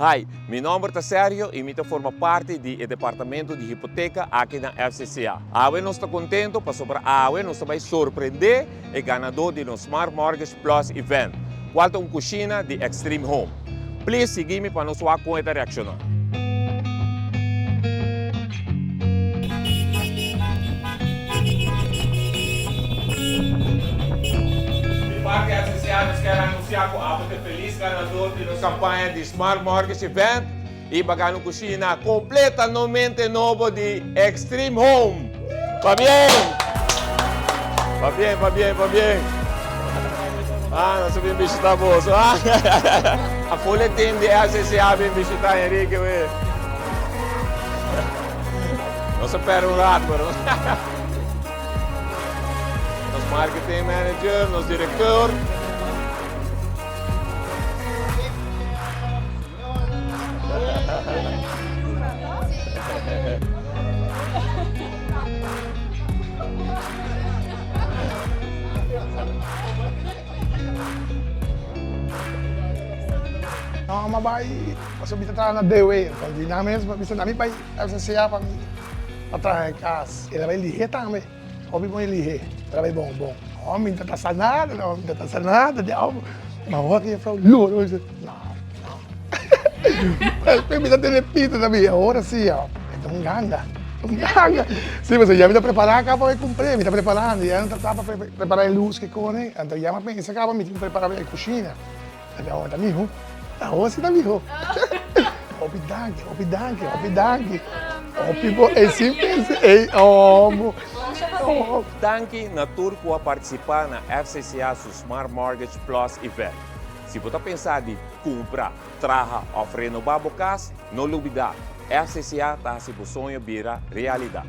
Hi, meu nome é Sérgio e eu formo parte do departamento de hipoteca aqui na FCCA. Awe nós está contento para sobre Awe nós vai surpreender o ganador do Smart Mortgage Plus Event, qual é coxina de Extreme Home. Please seguir-me para nós com esta reação. Parte FCCA nos quer anunciar com a feliz ganador da campanha de Smart Mortgage Event e bagano coxina completamente novo de Extreme Home. Va bien? Va bien, va bien, va bien. Ah, não sabia visitar você. A folha team de FCCA vem visitar Henrique. Não se perde rato, mas... Nos marketing manager, nos diretor. Mabait. Kasi bitatra na dewe. Pag di namin, bisa namin pa FCCA pa atrás de casa. Ele vai lihe também. Obi mo lihe. Ela vai bom. Homem, não tá nada, não tá nada. Mas o que é frau Luro. Não. Mas me dá telepita na minha hora sim, ó. Então ganga. Sim, mas já me tá preparando cá para cumprir, me tá preparando. Já não tá para preparar a luz que come. Então já me pensa cá para me preparar a cozinha. Então, tá mijo. Ahora sí, mijo. Opidangue. É simples. Danke na tour por participar na FCCA Smart Mortgage Plus Event. Se você pensar de comprar, traga ou renovar a casa, não duvida, FCCA está se o sonho vira realidade.